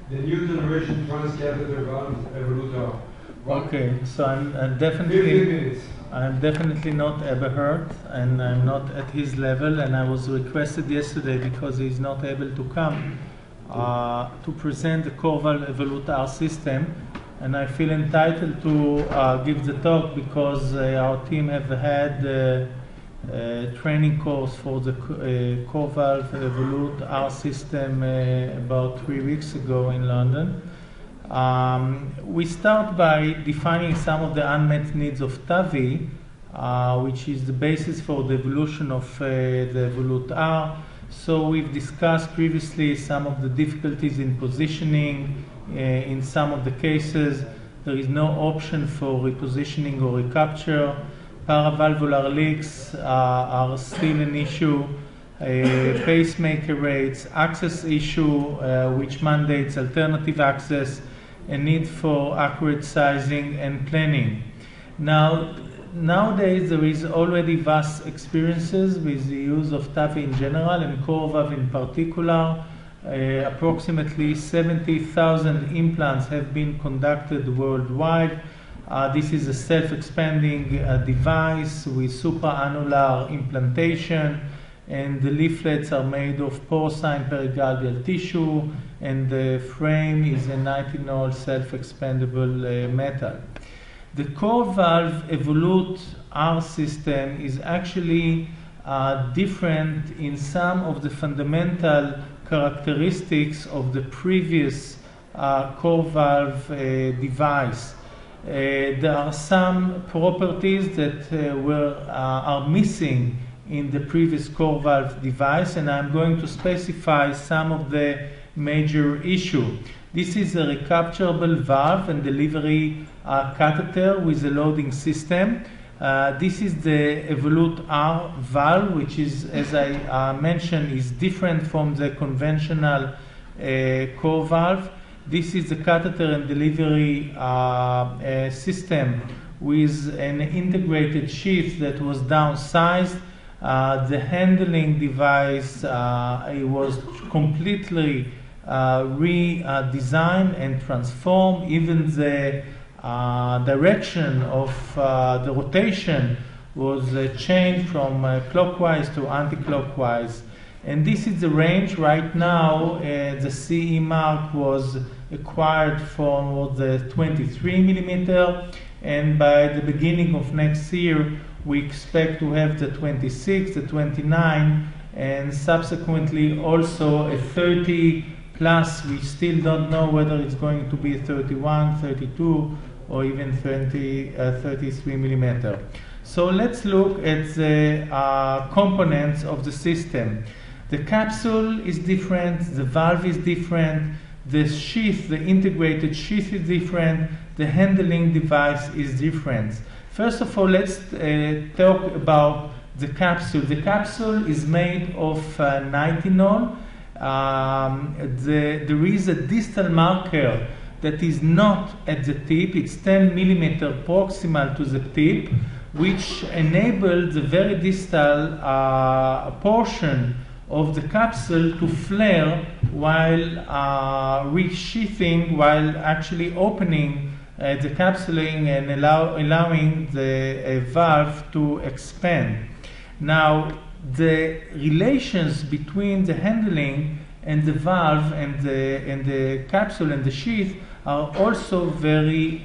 the new generation trans-catheter valve Evolut. Okay, so I'm 15 definitely minutes. not Eberhard, and I'm not at his level, and I was requested yesterday because he's not able to come to present the CoreValve Evolut R system, and I feel entitled to give the talk because our team have had a training course for the CoreValve Evolut R system about 3 weeks ago in London. We start by defining some of the unmet needs of TAVI, which is the basis for the evolution of the Evolut R. So we've discussed previously some of the difficulties in positioning. In some of the cases, there is no option for repositioning or recapture. Paravalvular leaks are still an issue. Pacemaker rates, access issue, which mandates alternative access, a need for accurate sizing and planning. Nowadays there is already vast experiences with the use of TAVI in general and CoreValve in particular. Approximately 70,000 implants have been conducted worldwide. This is a self-expanding device with supra-annular implantation, and the leaflets are made of porcine perigalvial tissue, and the frame is a nitinol self-expandable metal. The CoreValve Evolut R system is actually different in some of the fundamental characteristics of the previous CoreValve device. There are some properties that are missing in the previous CoreValve device, and I'm going to specify some of the major issues. This is a recaptureable valve and delivery catheter with a loading system. This is the Evolut R valve, which is, as I mentioned, is different from the conventional CoreValve. This is the catheter and delivery system with an integrated sheath that was downsized. The handling device was completely redesigned and transformed. Even the direction of the rotation was changed from clockwise to anti-clockwise. And this is the range right now. The CE mark was acquired for the 23 millimeter, and by the beginning of next year we expect to have the 26, the 29, and subsequently also a 30 plus. We still don't know whether it's going to be 31, 32, or even 33 millimeter. So let's look at the components of the system. The capsule is different, the valve is different, the sheath, the integrated sheath is different, the handling device is different. First of all, let's talk about the capsule. The capsule is made of nitinol. There is a distal marker that is not at the tip. It's 10 millimeter proximal to the tip, which enables the very distal portion of the capsule to flare while resheathing, while actually opening the capsuling and allowing the valve to expand. Now, the relations between the handling and the valve and the capsule and the sheath are also very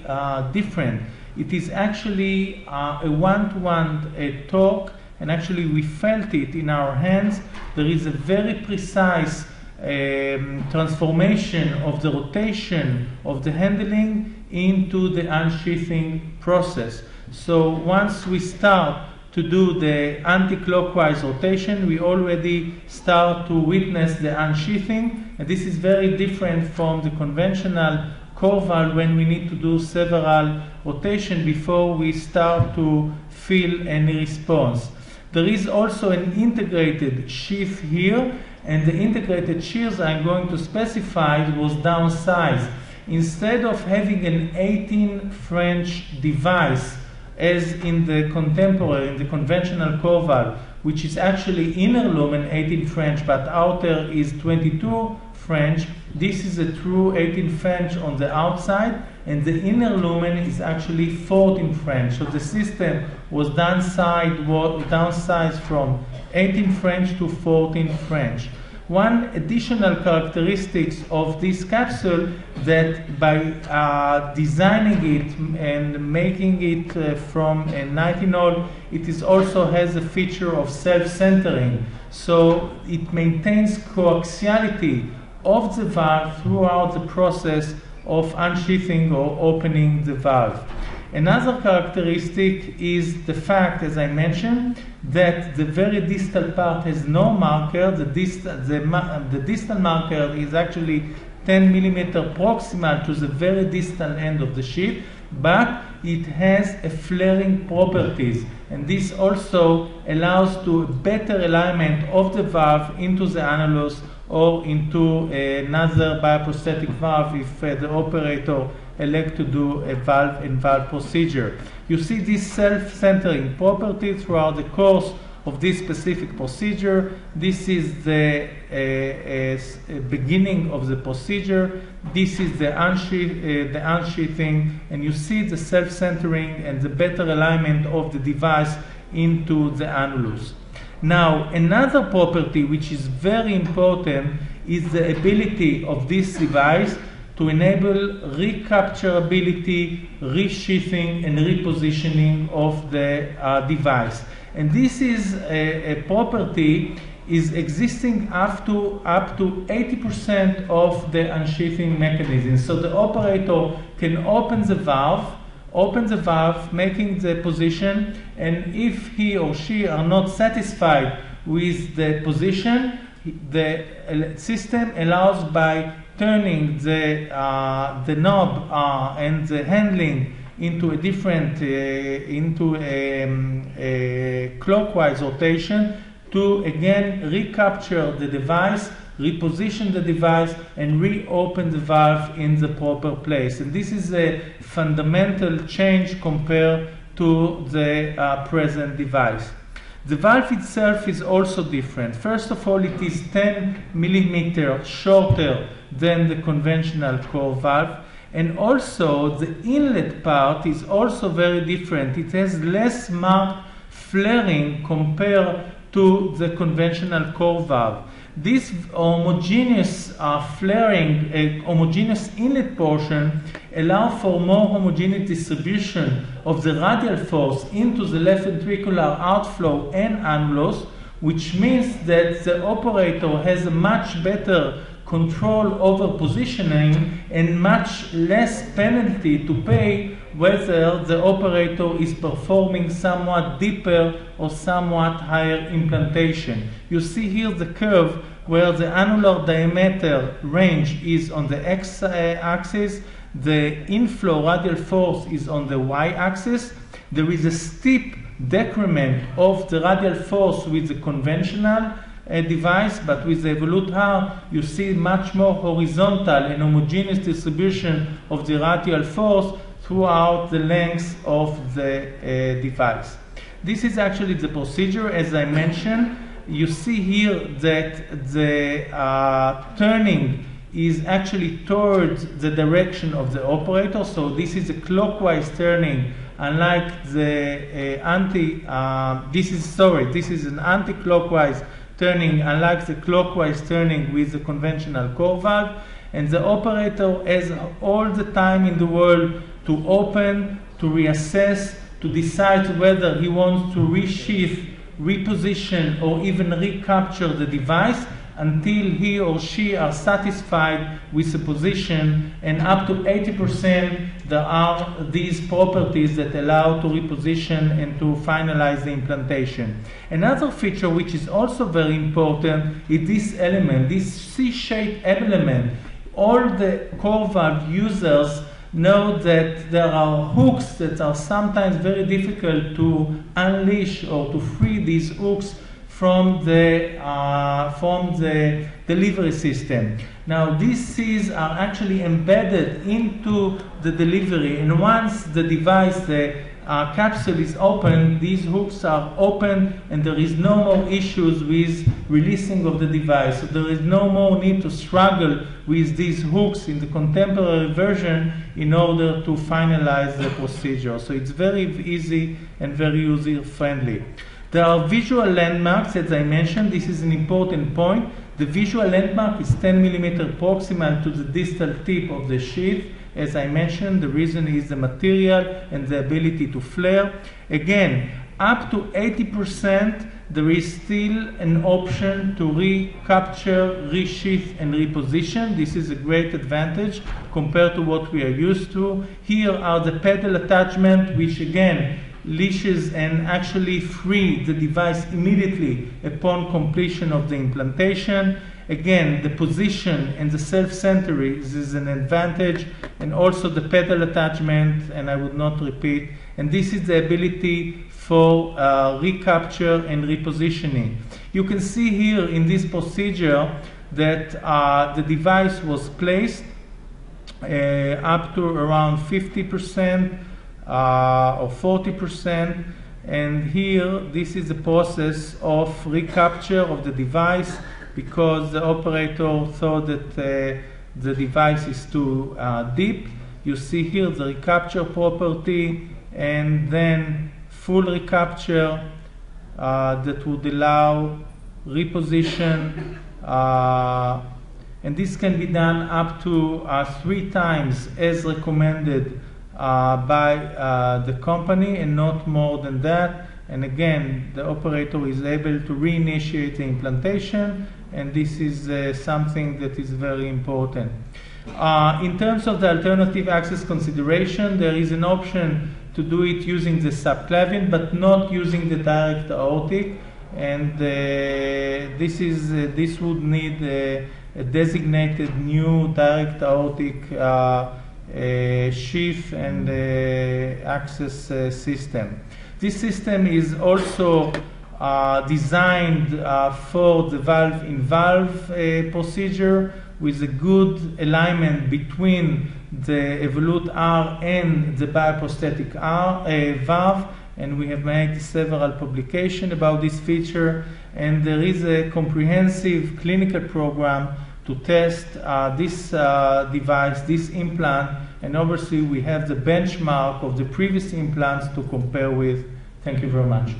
different. It is actually a one-to-one torque, and actually we felt it in our hands. There is a very precise transformation of the rotation of the handling into the unsheathing process. So once we start to do the anti-clockwise rotation, we already start to witness the unsheathing, and this is very different from the conventional CoreValve when we need to do several rotations before we start to feel any response. There is also an integrated sheath here, and the integrated sheath I'm going to specify was downsized. Instead of having an 18 French device as in the contemporary, in the conventional CoreValve, which is actually inner lumen 18 French, but outer is 22 French. This is a true 18 French on the outside, and the inner lumen is actually 14 French. So the system was downsized from 18 French to 14 French. One additional characteristics of this capsule that by designing it and making it from a nitinol, it is also has a feature of self-centering. So it maintains coaxiality of the valve throughout the process of unsheathing or opening the valve. Another characteristic is the fact, as I mentioned, that the very distal part has no marker. The distal marker is actually 10 millimeter proximal to the very distal end of the sheath, but it has a flaring properties, and this also allows to better alignment of the valve into the annulus or into another bioprosthetic valve if the operator elect to do a valve-in-valve procedure. You see this self-centering property throughout the course of this specific procedure. This is the beginning of the procedure. This is the unsheathing, and you see the self-centering and the better alignment of the device into the annulus. Now, another property which is very important is the ability of this device to enable recapturability, resheathing, and repositioning of the device. And this is a property is existing up to 80% of the unsheathing mechanism. So the operator can open the valve, making the position, and if he or she are not satisfied with the position, the system allows by turning the knob and the handling into a different a clockwise rotation to again recapture the device, reposition the device, and reopen the valve in the proper place. And this is a fundamental change compared to the present device. The valve itself is also different. First of all, it is 10 millimeters shorter than the conventional CoreValve, and also the inlet part is also very different. It has less marked flaring compared to the conventional CoreValve. This homogeneous flaring, homogeneous inlet portion allow for more homogeneous distribution of the radial force into the left ventricular outflow and annulus, which means that the operator has a much better control over positioning and much less penalty to pay whether the operator is performing somewhat deeper or somewhat higher implantation. You see here the curve where the annular diameter range is on the x-axis, the inflow radial force is on the y-axis. There is a steep decrement of the radial force with the conventional device, but with the Evolut R, you see much more horizontal and homogeneous distribution of the radial force throughout the length of the device. This is actually the procedure, as I mentioned. You see here that the turning is actually towards the direction of the operator, so this is a clockwise turning, unlike the this is an anti-clockwise turning, unlike the clockwise turning with the conventional CoreValve, and the operator has all the time in the world to open, to reassess, to decide whether he wants to resheath, reposition, or even recapture the device until he or she are satisfied with the position, and up to 80% there are these properties that allow to reposition and to finalize the implantation. Another feature which is also very important is this element, this C-shaped element. All the CoreValve users know that there are hooks that are sometimes very difficult to unleash or to free these hooks from the delivery system. Now these Cs are actually embedded into the delivery, and once the device, the capsule is open, these hooks are open and there is no more issues with releasing of the device. So there is no more need to struggle with these hooks in the contemporary version in order to finalize the procedure. So it's very easy and very user-friendly. There are visual landmarks, as I mentioned. This is an important point. The visual landmark is 10 mm proximal to the distal tip of the sheath. As I mentioned, the reason is the material and the ability to flare. Again, up to 80%, there is still an option to recapture, resheath, and reposition. This is a great advantage compared to what we are used to. Here are the pedal attachment, which again, leashes and actually free the device immediately upon completion of the implantation. Again, the position and the self-center is an advantage, and also the pedal attachment, and I would not repeat. And this is the ability for recapture and repositioning. You can see here in this procedure that the device was placed up to around 50% or 40%, and here this is the process of recapture of the device, because the operator thought that the device is too deep. You see here the recapture property, and then full recapture that would allow reposition, and this can be done up to 3 times as recommended by the company, and not more than that. And again, the operator is able to reinitiate the implantation, and this is something that is very important. In terms of the alternative access consideration, there is an option to do it using the subclavian, but not using the direct aortic, and this would need a designated new direct aortic sheath and access system. This system is also designed for the valve-in-valve procedure, with a good alignment between the Evolut R and the bioprosthetic valve, and we have made several publications about this feature, and there is a comprehensive clinical program to test this device, this implant, and obviously we have the benchmark of the previous implants to compare with. Thank you very much.